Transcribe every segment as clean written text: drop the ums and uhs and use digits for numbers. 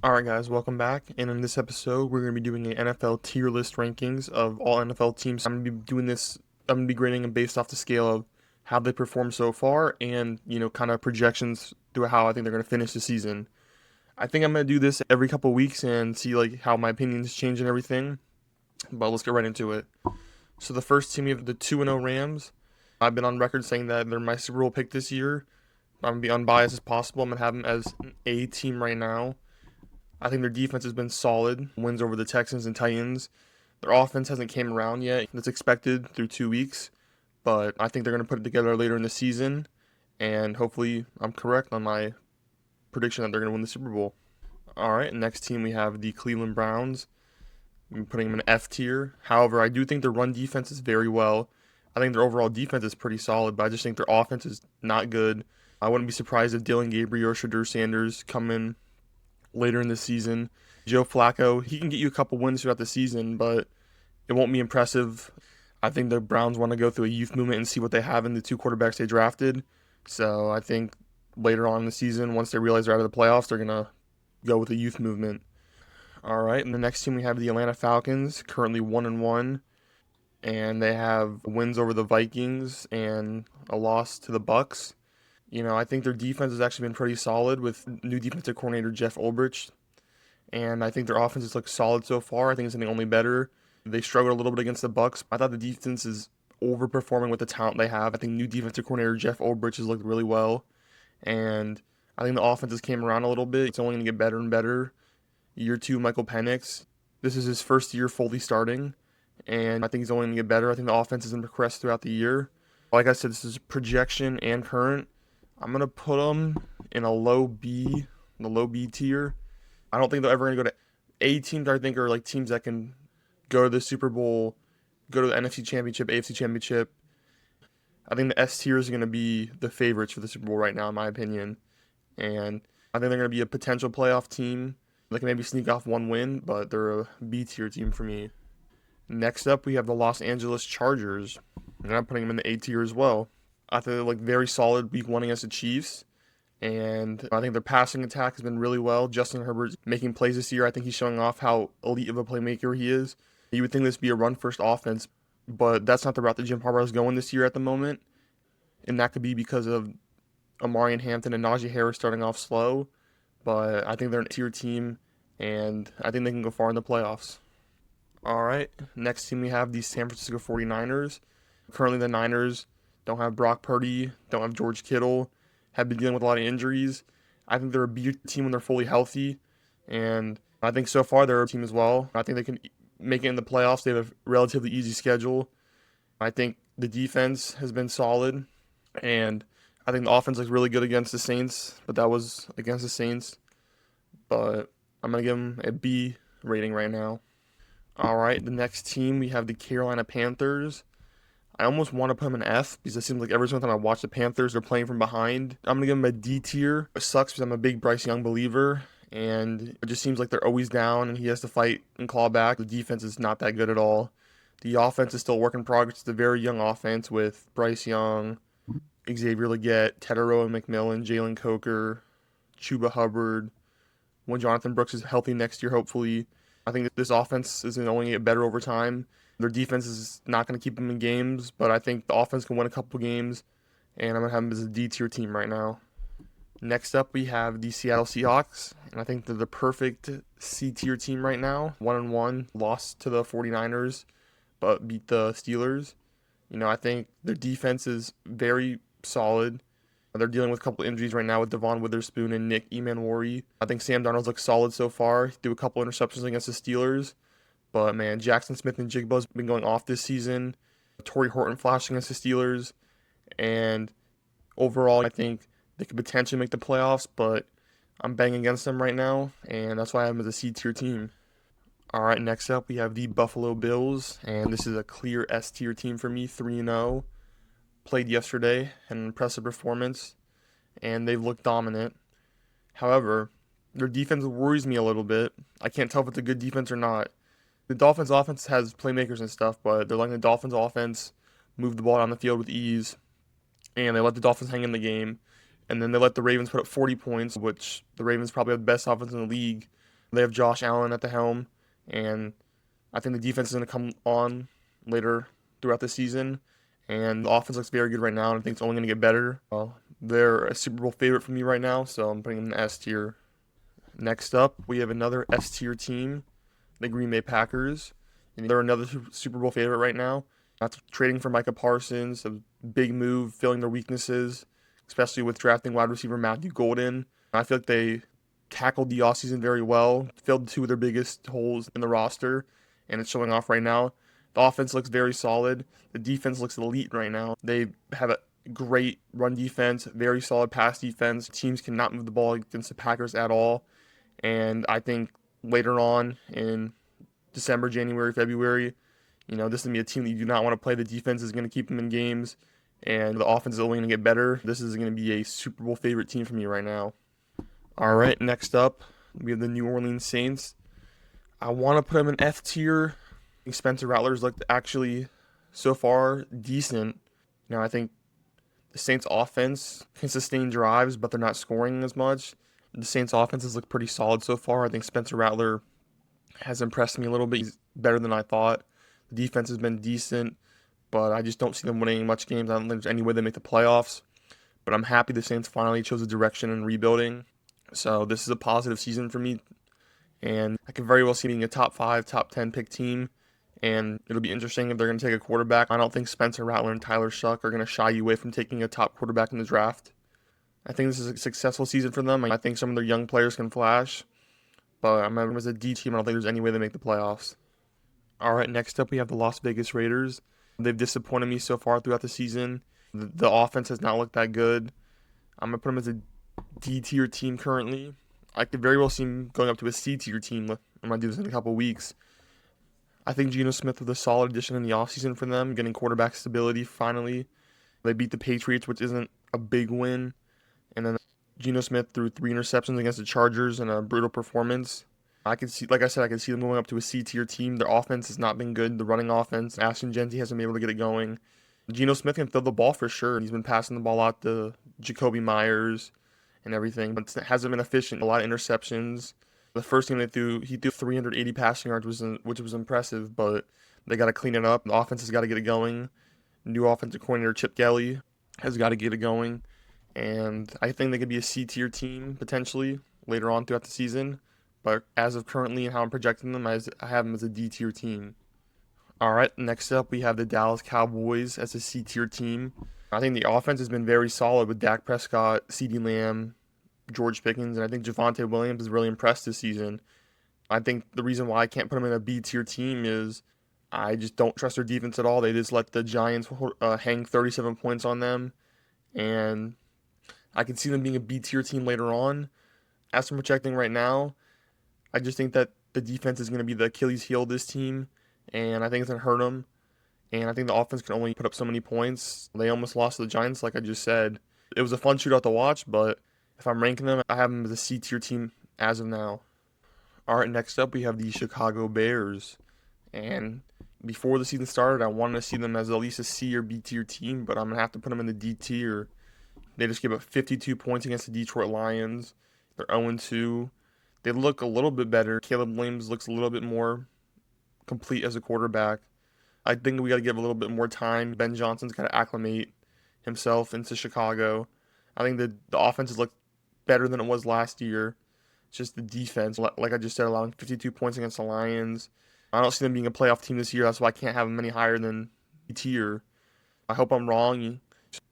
Alright guys, welcome back, and in this episode we're going to be doing an NFL tier list rankings of all NFL teams. I'm going to be grading them based off the scale of how they performed so far and, kind of projections through how I think they're going to finish the season. I think I'm going to do this every couple weeks and see like how my opinions change and everything, but let's get right into it. So the first team, we have the 2-0 Rams. I've been on record saying that they're my Super Bowl pick this year. I'm going to be unbiased as possible. I'm going to have them as an A team right now. I think their defense has been solid. Wins over the Texans and Titans. Their offense hasn't came around yet. That's expected through 2 weeks, but I think they're going to put it together later in the season, and hopefully I'm correct on my prediction that they're going to win the Super Bowl. All right, next team we have the Cleveland Browns. I'm putting them in F tier. However, I do think their run defense is very well. I think their overall defense is pretty solid, but I just think their offense is not good. I wouldn't be surprised if Dylan Gabriel or Shadur Sanders come in later in the season. Joe Flacco, he can get you a couple wins throughout the season, but it won't be impressive. I think the Browns want to go through a youth movement and see what they have in the two quarterbacks they drafted. So I think later on in the season, once they realize they're out of the playoffs, they're going to go with a youth movement. All right, and the next team we have the Atlanta Falcons, currently 1-1, and they have wins over the Vikings and a loss to the Bucks. I think their defense has actually been pretty solid with new defensive coordinator Jeff Ulbrich, and I think their offense has looked solid so far. I think it's getting only better. They struggled a little bit against the Bucks. I thought the defense is overperforming with the talent they have. I think new defensive coordinator Jeff Ulbrich has looked really well, and I think the offenses came around a little bit. It's only going to get better and better. Year two, Michael Penix. This is his first year fully starting, and I think he's only going to get better. I think the offense has progressed throughout the year. Like I said, this is projection and current. I'm going to put them in a low B, the low B tier. I don't think they're ever going to go to A teams. I think are like teams that can go to the Super Bowl, go to the NFC Championship, AFC Championship. I think the S tier is going to be the favorites for the Super Bowl right now, in my opinion. And I think they're going to be a potential playoff team. They can maybe sneak off one win, but they're a B tier team for me. Next up, we have the Los Angeles Chargers, and I'm putting them in the A tier as well. I think they're like very solid week one against the Chiefs. And I think their passing attack has been really well. Justin Herbert's making plays this year. I think he's showing off how elite of a playmaker he is. You would think this would be a run-first offense, but that's not the route that Jim Harbaugh is going this year at the moment. And that could be because of Amarian Hampton and Najee Harris starting off slow. But I think they're a tier team, and I think they can go far in the playoffs. All right, next team we have the San Francisco 49ers. Currently the Niners don't have Brock Purdy, don't have George Kittle, have been dealing with a lot of injuries. I think they're a B team when they're fully healthy, and I think so far they're a team as well. I think they can make it in the playoffs. They have a relatively easy schedule. I think the defense has been solid, and I think the offense looks really good against the Saints, but that was against the Saints. But I'm going to give them a B rating right now. All right, the next team we have the Carolina Panthers. I almost want to put them in F because it seems like every single time I watch the Panthers, they're playing from behind. I'm going to give them a D tier. It sucks because I'm a big Bryce Young believer, and it just seems like they're always down and he has to fight and claw back. The defense is not that good at all. The offense is still a work in progress. It's a very young offense with Bryce Young, Xavier Legette, Tedero and McMillan, Jalen Coker, Chuba Hubbard. When Jonathan Brooks is healthy next year, hopefully. I think that this offense is only going to get better over time. Their defense is not going to keep them in games, but I think the offense can win a couple games, and I'm going to have them as a D tier team right now. Next up, we have the Seattle Seahawks, and I think they're the perfect C tier team right now. 1-1, lost to the 49ers, but beat the Steelers. I think their defense is very solid. They're dealing with a couple injuries right now with Devon Witherspoon and Nick Emanwari. I think Sam Darnold's looked solid so far. He threw a couple interceptions against the Steelers. But, man, Jackson Smith and Jigba's been going off this season. Torrey Horton flashing against the Steelers. And overall, I think they could potentially make the playoffs, but I'm banging against them right now, and that's why I have them as a C-tier team. All right, next up, we have the Buffalo Bills, and this is a clear S-tier team for me, 3-0. Played yesterday, had an impressive performance, and they've looked dominant. However, their defense worries me a little bit. I can't tell if it's a good defense or not. The Dolphins' offense has playmakers and stuff, but they're letting the Dolphins' offense move the ball down the field with ease, and they let the Dolphins hang in the game. And then they let the Ravens put up 40 points, which the Ravens probably have the best offense in the league. They have Josh Allen at the helm, and I think the defense is going to come on later throughout the season. And the offense looks very good right now, and I think it's only going to get better. They're a Super Bowl favorite for me right now, so I'm putting them in the S tier. Next up, we have another S tier team, the Green Bay Packers. And they're another Super Bowl favorite right now. That's trading for Micah Parsons, a big move, filling their weaknesses, especially with drafting wide receiver Matthew Golden. I feel like they tackled the offseason very well, filled two of their biggest holes in the roster, and it's showing off right now. The offense looks very solid. The defense looks elite right now. They have a great run defense, very solid pass defense. Teams cannot move the ball against the Packers at all. And I think later on in December, January, February, this is going to be a team that you do not want to play. The defense is going to keep them in games, and the offense is only going to get better. This is going to be a Super Bowl favorite team for me right now. All right, next up, we have the New Orleans Saints. I want to put them in F tier. I think Spencer Rattler's looked actually, so far, decent. Now, I think the Saints offense can sustain drives, but they're not scoring as much. The Saints offense has looked pretty solid so far. I think Spencer Rattler has impressed me a little bit. He's better than I thought. The defense has been decent, but I just don't see them winning much games. I don't think there's any way they make the playoffs. But I'm happy the Saints finally chose a direction in rebuilding. So this is a positive season for me. And I can very well see being a top 5, top 10 pick team. And it'll be interesting if they're going to take a quarterback. I don't think Spencer Rattler and Tyler Shuck are going to shy you away from taking a top quarterback in the draft. I think this is a successful season for them. I think some of their young players can flash. But I'm as a D team, I don't think there's any way they make the playoffs. All right, next up we have the Las Vegas Raiders. They've disappointed me so far throughout the season. The offense has not looked that good. I'm going to put them as a D tier team currently. I could very well see them going up to a C tier team. I'm going to do this in a couple weeks. I think Geno Smith was a solid addition in the offseason for them, getting quarterback stability finally. They beat the Patriots, which isn't a big win. And then Geno Smith threw 3 interceptions against the Chargers in a brutal performance. I could see, like I said, I could see them going up to a C tier team. Their offense has not been good. The running offense, Ashton Jeanty hasn't been able to get it going. Geno Smith can throw the ball for sure. He's been passing the ball out to Jacoby Myers and everything, but it hasn't been efficient. A lot of interceptions. The first game he threw 380 passing yards, which was impressive, but they got to clean it up. The offense has got to get it going. New offensive coordinator Chip Kelly has got to get it going. And I think they could be a C tier team potentially later on throughout the season. But as of currently and how I'm projecting them, I have them as a D tier team. All right, next up we have the Dallas Cowboys as a C tier team. I think the offense has been very solid with Dak Prescott, CeeDee Lamb, George Pickens, and I think Javonte Williams has really impressed this season. I think the reason why I can't put them in a B tier team is I just don't trust their defense at all. They just let the Giants hang 37 points on them, and I can see them being a B tier team later on. As I'm projecting right now, I just think that the defense is going to be the Achilles heel of this team, and I think it's going to hurt them. And I think the offense can only put up so many points. They almost lost to the Giants, like I just said. It was a fun shootout to watch, but if I'm ranking them, I have them as a C tier team as of now. All right, next up we have the Chicago Bears. And before the season started, I wanted to see them as at least a C or B tier team, but I'm going to have to put them in the D tier. They just gave up 52 points against the Detroit Lions. They're 0-2. They look a little bit better. Caleb Williams looks a little bit more complete as a quarterback. I think we got to give a little bit more time. Ben Johnson's got to acclimate himself into Chicago. I think the offense has looked better than it was last year. It's just the defense, like I just said, allowing 52 points against the Lions. I don't see them being a playoff team this year. That's why I can't have them any higher than B tier. I hope I'm wrong.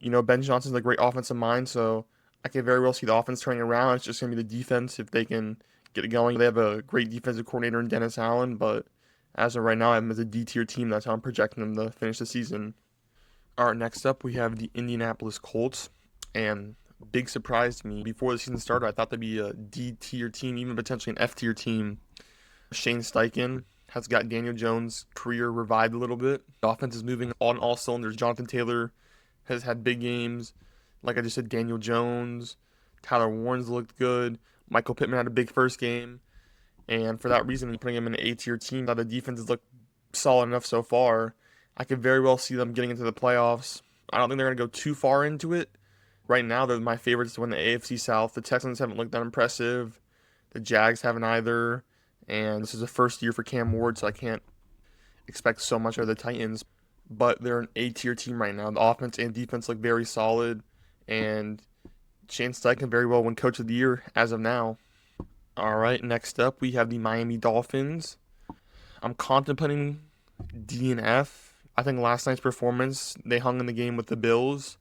Ben Johnson's a great offensive mind, so I can very well see the offense turning around. It's just going to be the defense if they can get it going. They have a great defensive coordinator in Dennis Allen, but as of right now, I have them as a D tier team. That's how I'm projecting them to finish the season. All right, next up, we have the Indianapolis Colts. And big surprise to me, before the season started, I thought they'd be a D tier team, even potentially an F tier team. Shane Steichen has got Daniel Jones' career revived a little bit. The offense is moving on all cylinders. Jonathan Taylor has had big games. Like I just said, Daniel Jones, Tyler Warren's looked good. Michael Pittman had a big first game. And for that reason, I'm putting him in an A-tier team. Now the defense has looked solid enough so far. I could very well see them getting into the playoffs. I don't think they're going to go too far into it. Right now, they're my favorites to win the AFC South. The Texans haven't looked that impressive. The Jags haven't either. And this is the first year for Cam Ward, so I can't expect so much of the Titans. But they're an A-tier team right now. The offense and defense look very solid, and Shane Steichen very well win Coach of the Year as of now. All right, next up we have the Miami Dolphins. I'm contemplating D and F. I think last night's performance, they hung in the game with the Bills.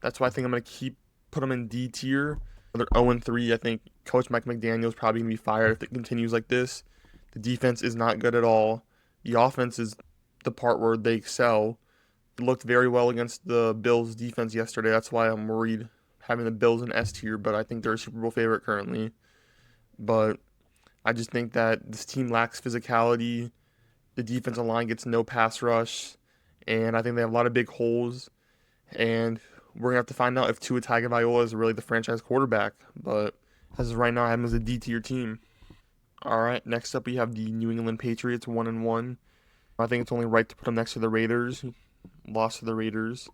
That's why I think I'm going to put them in D tier. They're 0-3. I think Coach Mike McDaniel is probably going to be fired if it continues like this. The defense is not good at all. The offense is the part where they excel. It looked very well against the Bills defense yesterday. That's why I'm worried having the Bills in S tier, but I think they're a Super Bowl favorite currently. But I just think that this team lacks physicality. The defensive line gets no pass rush, and I think they have a lot of big holes. And we're going to have to find out if Tua Tagovailoa is really the franchise quarterback. But as of right now, I have him as a D tier team. All right, next up we have the New England Patriots, 1-1. I think it's only right to put them next to the Raiders. Lost to the Raiders.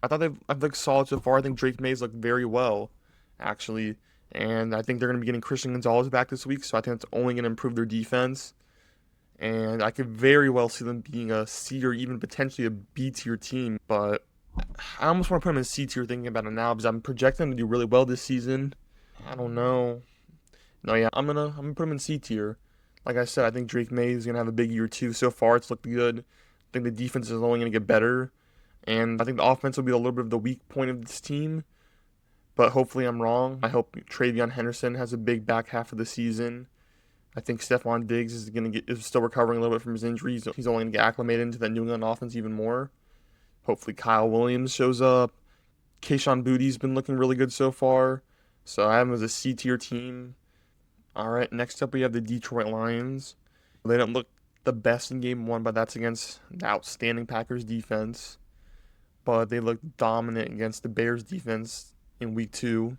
I've looked solid so far. I think Drake Mays looked very well, actually. And I think they're going to be getting Christian Gonzalez back this week, so I think it's only going to improve their defense. And I could very well see them being a C or even potentially a B tier team. But I almost want to put them in C tier thinking about it now because I'm projecting them to do really well this season. I don't know. No, yeah, I'm gonna put them in C tier. Like I said, I think Drake May is gonna have a big year too. So far, it's looked good. I think the defense is only gonna get better, and I think the offense will be a little bit of the weak point of this team. But hopefully, I'm wrong. I hope Travion Henderson has a big back half of the season. I think Stephon Diggs is still recovering a little bit from his injuries. He's only gonna get acclimated into that New England offense even more. Hopefully, Kyle Williams shows up. Kayshon Boutte's been looking really good so far. So I have him as a C tier team. All right, next up we have the Detroit Lions. They didn't look the best in game one, but that's against the outstanding Packers defense. But they looked dominant against the Bears defense in week 2.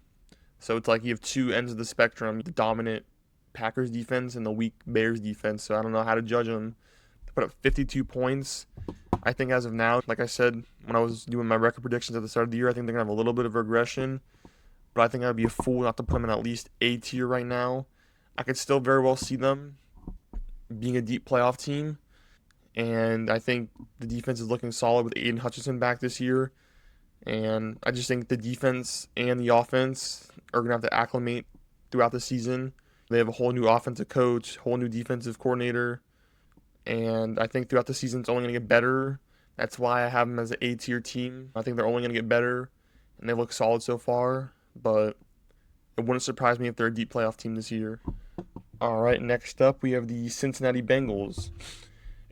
So it's like you have two ends of the spectrum, the dominant Packers defense and the weak Bears defense. So I don't know how to judge them. They put up 52 points. I think as of now, like I said, when I was doing my record predictions at the start of the year, I think they're going to have a little bit of regression. But I think I'd be a fool not to put them in at least A tier right now. I could still very well see them being a deep playoff team. And I think the defense is looking solid with Aiden Hutchinson back this year. And I just think the defense and the offense are going to have to acclimate throughout the season. They have a whole new offensive coach, whole new defensive coordinator. And I think throughout the season, it's only going to get better. That's why I have them as an A-tier team. I think they're only going to get better. And they look solid so far. But it wouldn't surprise me if they're a deep playoff team this year. All right, next up, we have the Cincinnati Bengals.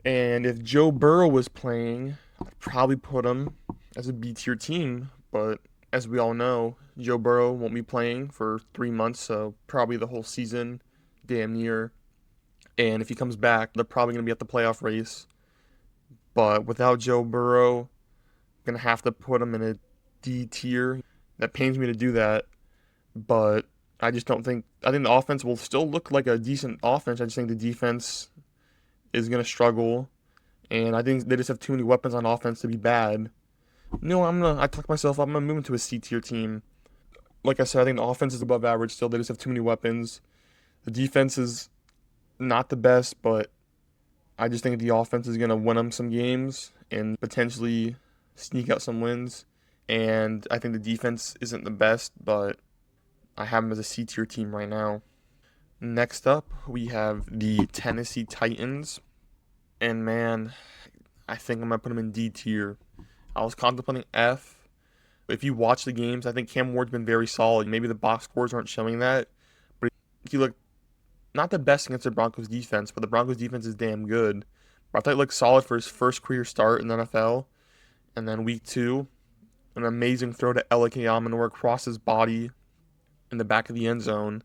And if Joe Burrow was playing, I'd probably put him as a B-tier team. But as we all know, Joe Burrow won't be playing for 3 months, so probably the whole season, damn near. And if he comes back, they're probably going to be at the playoff race. But without Joe Burrow, I'm going to have to put him in a D tier. That pains me to do that. But I just don't think – I think the offense will still look like a decent offense. I just think the defense is going to struggle. And I think they just have too many weapons on offense to be bad. No, I talked myself up. I'm going to move into a C tier team. Like I said, I think the offense is above average still. They just have too many weapons. The defense is not the best, but I just think the offense is going to win them some games and potentially sneak out some wins. And I think the defense isn't the best, but I have them as a C tier team right now. Next up, we have the Tennessee Titans. And man, I think I'm going to put them in D tier. I was contemplating F. If you watch the games, I think Cam Ward's been very solid. Maybe the box scores aren't showing that, but he looked not the best against the Broncos defense, but the Broncos defense is damn good. But I thought he looked solid for his first career start in the NFL. And then week 2, an amazing throw to Ella Yamanor across his body in the back of the end zone.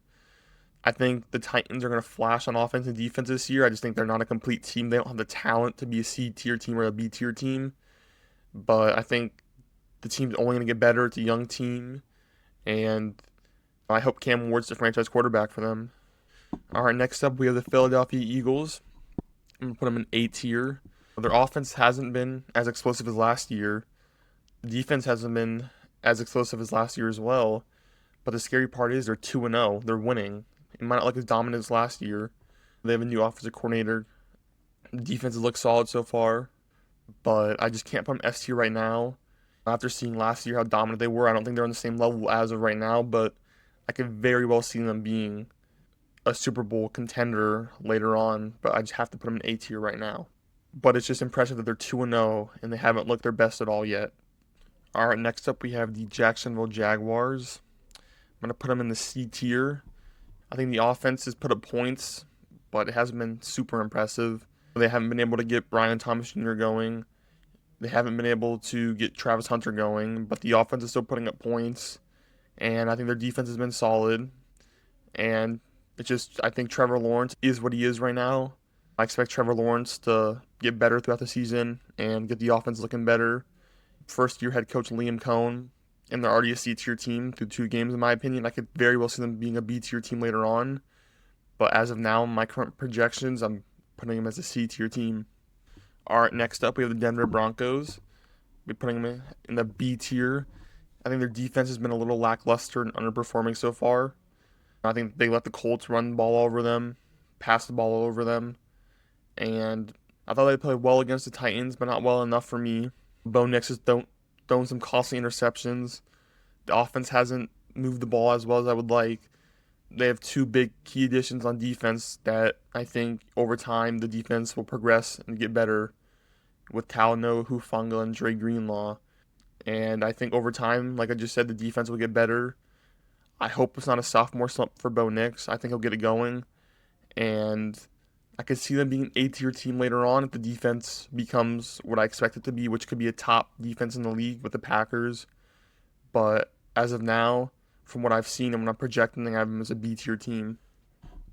I think the Titans are going to flash on offense and defense this year. I just think they're not a complete team. They don't have the talent to be a C tier team or a B tier team. But I think the team's only going to get better. It's a young team. And I hope Cam Ward's the franchise quarterback for them. All right, next up we have the Philadelphia Eagles. I'm going to put them in A tier. Their offense hasn't been as explosive as last year. The defense hasn't been as explosive as last year as well. But the scary part is they're 2-0. They're winning. It might not look as dominant as last year, They have a new offensive coordinator. The defenses look solid so far, but I just can't put them S tier right now. After seeing last year how dominant they were, I don't think they're on the same level as of right now, but I could very well see them being a Super Bowl contender later on, but I just have to put them in A tier right now. But it's just impressive that they're 2-0 and they haven't looked their best at all yet. All right, next up we have the Jacksonville Jaguars. I'm going to put them in the C tier. I think the offense has put up points, but it hasn't been super impressive. They haven't been able to get Brian Thomas Jr. going. They haven't been able to get Travis Hunter going, but the offense is still putting up points. And I think their defense has been solid. And it's just, I think Trevor Lawrence is what he is right now. I expect Trevor Lawrence to get better throughout the season and get the offense looking better. First year head coach Liam Cohn, and they're already a C tier team through 2 games, in my opinion. I could very well see them being a B tier team later on. But as of now, my current projections, I'm putting them as a C tier team. All right, next up, we have the Denver Broncos. We're putting them in the B tier. I think their defense has been a little lackluster and underperforming so far. I think they let the Colts run the ball over them, pass the ball over them, and I thought they played well against the Titans, but not well enough for me. Bo Nix has thrown some costly interceptions. The offense hasn't moved the ball as well as I would like. They have 2 big key additions on defense that I think over time the defense will progress and get better with Talanoa Hufanga and Dre Greenlaw. And I think over time, like I just said, the defense will get better. I hope it's not a sophomore slump for Bo Nix. I think he'll get it going. And I could see them being an A-tier team later on if the defense becomes what I expect it to be, which could be a top defense in the league with the Packers. But as of now, from what I've seen and when I'm projecting, I have them as a B-tier team.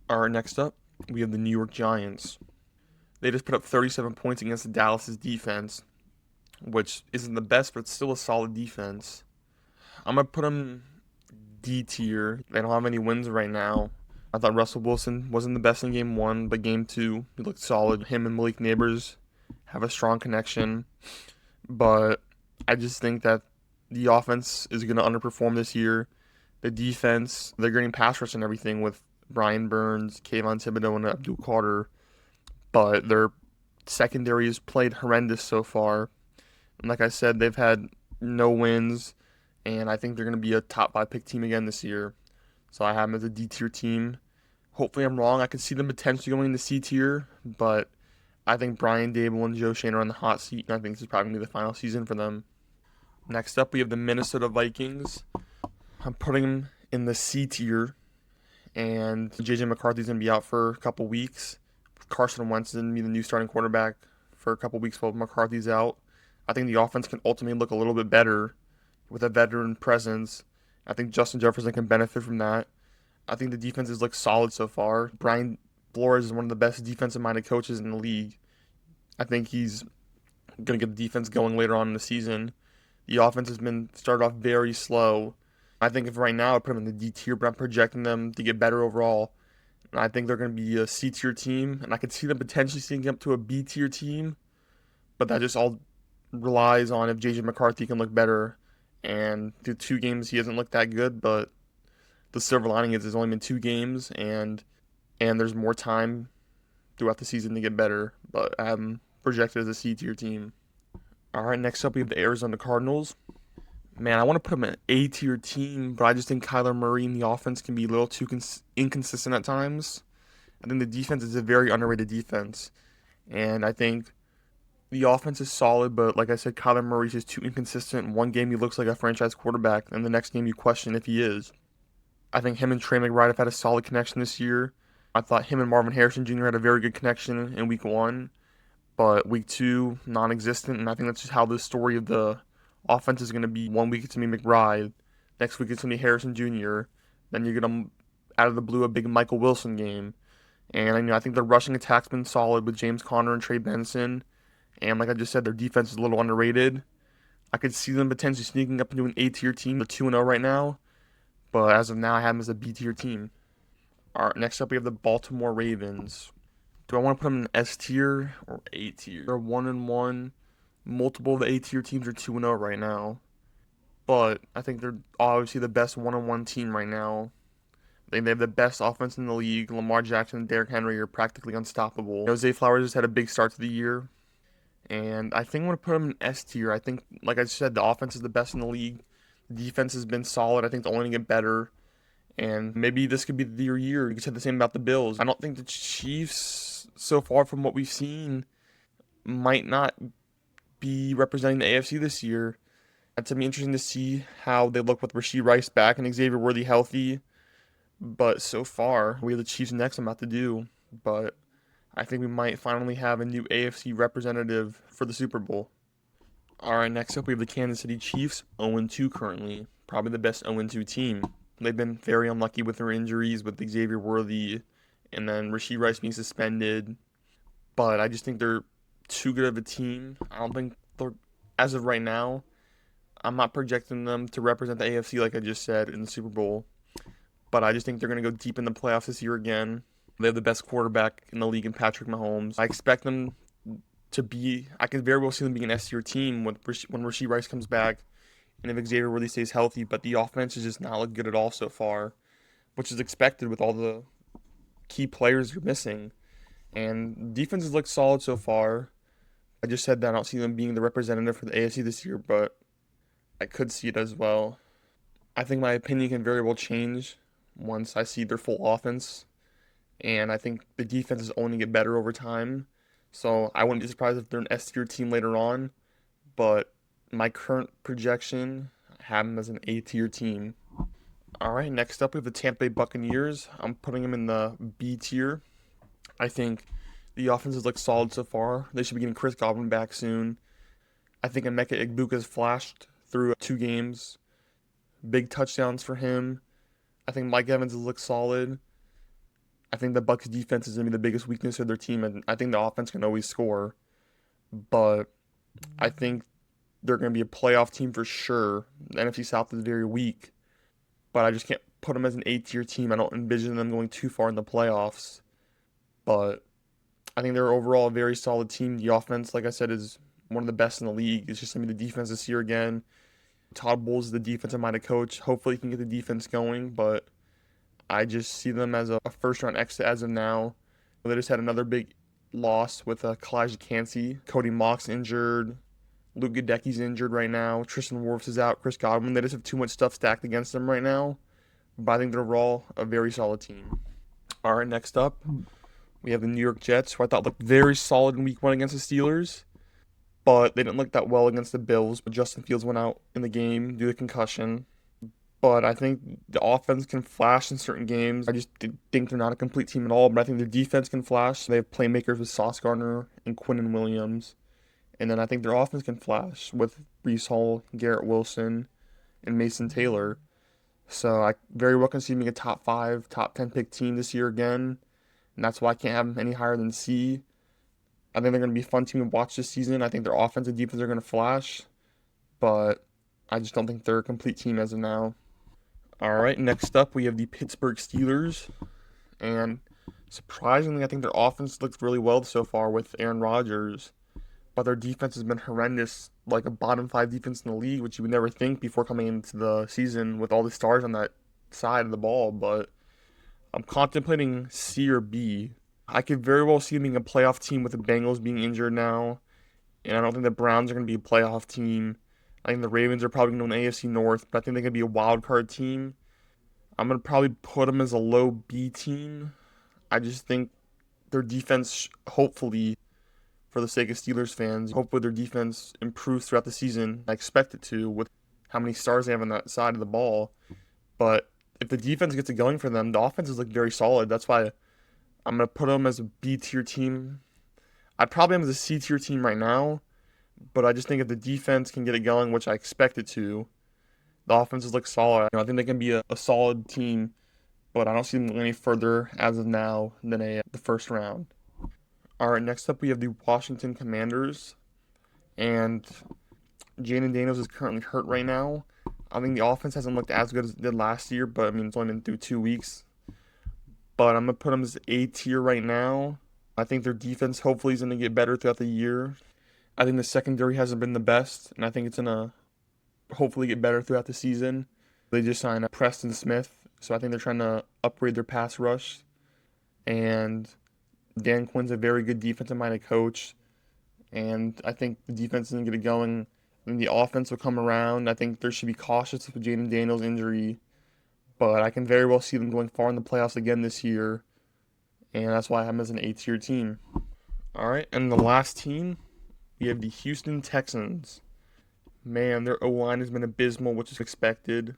All right, next up, we have the New York Giants. They just put up 37 points against the Dallas' defense, which isn't the best, but it's still a solid defense. I'm going to put them D tier. They don't have any wins right now. I thought Russell Wilson wasn't the best in game 1, but game 2, he looked solid. Him and Malik Neighbors have a strong connection. But I just think that the offense is going to underperform this year. The defense, they're getting pass rush and everything with Brian Burns, Kayvon Thibodeau, and Abdul Carter. But their secondary has played horrendous so far. And like I said, they've had no wins. And I think they're going to be a top 5 pick team again this year. So I have them as a D tier team. Hopefully I'm wrong. I can see them potentially going into C tier, but I think Brian Dable and Joe Shane are on the hot seat, and I think this is probably going to be the final season for them. Next up, we have the Minnesota Vikings. I'm putting them in the C tier, and J.J. McCarthy's going to be out for a couple weeks. Carson Wentz is going to be the new starting quarterback for a couple weeks while McCarthy's out. I think the offense can ultimately look a little bit better with a veteran presence. I think Justin Jefferson can benefit from that. I think the defenses look solid so far. Brian Flores is one of the best defensive-minded coaches in the league. I think he's going to get the defense going later on in the season. The offense has been started off very slow. I think if right now I put them in the D tier, but I'm projecting them to get better overall. And I think they're going to be a C tier team, and I could see them potentially sneaking up to a B tier team, but that just all relies on if J.J. McCarthy can look better. And through 2 games, he hasn't looked that good, but the silver lining is there's only been 2 games, and there's more time throughout the season to get better. But I have them projected as a C tier team. All right, next up we have the Arizona Cardinals. Man, I want to put them in an A tier team, but I just think Kyler Murray and the offense can be a little too inconsistent at times. I think the defense is a very underrated defense, and I think the offense is solid, but like I said, Kyler Murray's just too inconsistent. In one game, he looks like a franchise quarterback, and the next game, you question if he is. I think him and Trey McBride have had a solid connection this year. I thought him and Marvin Harrison Jr. had a very good connection in week 1, but week 2, non-existent, and I think that's just how the story of the offense is going to be. 1 week it's going to be McBride, next week it's going to be Harrison Jr., then you're going to, out of the blue, a big Michael Wilson game. And I think the rushing attack's been solid with James Conner and Trey Benson. And like I just said, their defense is a little underrated. I could see them potentially sneaking up into an A-tier team. They're 2-0 right now. But as of now, I have them as a B-tier team. All right, next up we have the Baltimore Ravens. Do I want to put them in S-tier or A-tier? They're 1-1. Multiple of the A-tier teams are 2-0 right now. But I think they're obviously the best 1-1 team right now. They have the best offense in the league. Lamar Jackson and Derrick Henry are practically unstoppable. Zay Flowers just had a big start to the year, and I think I'm going to put him in S tier. I think, like I said, the offense is the best in the league. The defense has been solid. I think they're only going to get better, and maybe this could be the year. You could say the same about the Bills. I don't think the Chiefs, so far from what we've seen, might not be representing the AFC this year. It's going to be interesting to see how they look with Rashee Rice back and Xavier Worthy healthy. But so far, we have the Chiefs next I'm about to do. But I think we might finally have a new AFC representative for the Super Bowl. Alright, next up we have the Kansas City Chiefs, 0-2 currently. Probably the best 0-2 team. They've been very unlucky with their injuries, with Xavier Worthy and then Rashee Rice being suspended. But I just think they're too good of a team. I don't think they're, as of right now, I'm not projecting them to represent the AFC like I just said in the Super Bowl. But I just think they're going to go deep in the playoffs this year again. They have the best quarterback in the league in Patrick Mahomes. I expect them to be, I can very well see them being an S-tier team when Rashee Rice comes back and if Xavier really stays healthy. But the offense is just not look good at all so far, which is expected with all the key players you're missing. And defenses look solid so far. I just said that I don't see them being the representative for the AFC this year, but I could see it as well. I think my opinion can very well change once I see their full offense. And I think the defense is only get better over time. So I wouldn't be surprised if they're an S tier team later on. But my current projection, I have them as an A tier team. Alright, next up we have the Tampa Bay Buccaneers. I'm putting them in the B tier. I think the offenses look solid so far. They should be getting Chris Godwin back soon. I think Emeka Egbuka's flashed through 2 games. Big touchdowns for him. I think Mike Evans has looked solid. I think the Bucs defense is going to be the biggest weakness of their team, and I think the offense can always score. But I think they're going to be a playoff team for sure. The NFC South is very weak, but I just can't put them as an A-tier team. I don't envision them going too far in the playoffs. But I think they're overall a very solid team. The offense, like I said, is one of the best in the league. It's just going to be the defense this year again. Todd Bowles is the defensive-minded coach. Hopefully he can get the defense going, but I just see them as a first-round exit as of now. They just had another big loss with Kalijah Kancey. Cody Mock's injured. Luke Goedecki's injured right now. Tristan Wirfs is out. Chris Godwin. They just have too much stuff stacked against them right now. But I think they're overall a very solid team. All right, next up, we have the New York Jets, who I thought looked very solid in Week 1 against the Steelers. But they didn't look that well against the Bills. But Justin Fields went out in the game due to concussion. But I think the offense can flash in certain games. I just think they're not a complete team at all. But I think their defense can flash. They have playmakers with Sauce Gardner and Quinnen Williams. And then I think their offense can flash with Breece Hall, Garrett Wilson, and Mason Taylor. So I very well can see them being a top 5, top 10 pick team this year again. And that's why I can't have them any higher than C. I think they're going to be a fun team to watch this season. I think their offense and defense are going to flash. But I just don't think they're a complete team as of now. All right, next up we have the Pittsburgh Steelers. And surprisingly, I think their offense looks really well so far with Aaron Rodgers. But their defense has been horrendous, like a bottom 5 defense in the league, which you would never think before coming into the season with all the stars on that side of the ball. But I'm contemplating C or B. I could very well see them being a playoff team with the Bengals being injured now. And I don't think the Browns are going to be a playoff team. I think the Ravens are probably going to win the AFC North, but I think they're going to be a wild card team. I'm going to probably put them as a low B team. I just think their defense, hopefully, for the sake of Steelers fans, hopefully their defense improves throughout the season. I expect it to with how many stars they have on that side of the ball. But if the defense gets it going for them, the offenses look very solid. That's why I'm going to put them as a B tier team. I'd probably have them as a C tier team right now. But I just think if the defense can get it going, which I expect it to, the offenses look solid. I think they can be a solid team, but I don't see them going any further as of now than the first round. All right, next up we have the Washington Commanders, and Jaden Daniels is currently hurt right now. I think the offense hasn't looked as good as it did last year, but I mean it's only been through 2 weeks. But I'm gonna put them as A tier right now. I think their defense hopefully is gonna get better throughout the year. I think the secondary hasn't been the best, and I think it's going to hopefully get better throughout the season. They just signed Preston Smith So I think they're trying to upgrade their pass rush. And Dan Quinn's a very good defensive-minded coach. And I think the defense is going to get it going. And the offense will come around. I think there should be cautious with Jaden Daniels' injury. But I can very well see them going far in the playoffs again this year. And that's why I have them as an A-tier team. All right, and the last team, we have the Houston Texans. Man, their O-line has been abysmal, which is expected.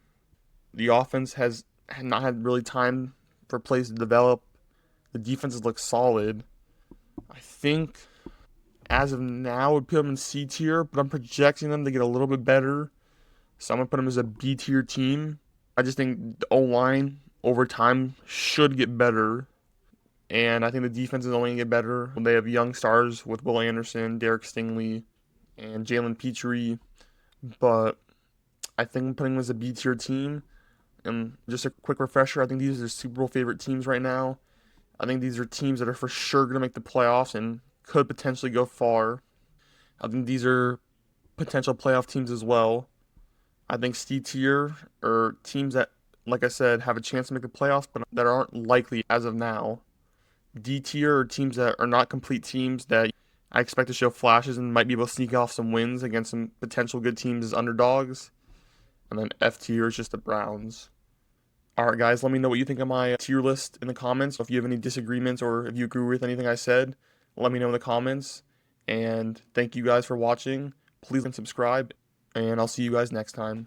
The offense has not had really time for plays to develop. The defenses look solid. I think as of now, I would put them in C tier, but I'm projecting them to get a little bit better. So I'm going to put them as a B tier team. I just think the O-line over time should get better. And I think the defense is only going to get better. They have young stars with Will Anderson, Derek Stingley, and Jalen Petrie. But I think I'm putting them as a B tier team. And just a quick refresher, I think these are Super Bowl favorite teams right now. I think these are teams that are for sure going to make the playoffs and could potentially go far. I think these are potential playoff teams as well. I think C tier are teams that, like I said, have a chance to make the playoffs, but that aren't likely as of now. D tier are teams that are not complete teams that I expect to show flashes and might be able to sneak off some wins against some potential good teams as underdogs. And then F tier is just the Browns. All right, guys, let me know what you think of my tier list in the comments. If you have any disagreements or if you agree with anything I said, let me know in the comments. And thank you guys for watching. Please subscribe, and I'll see you guys next time.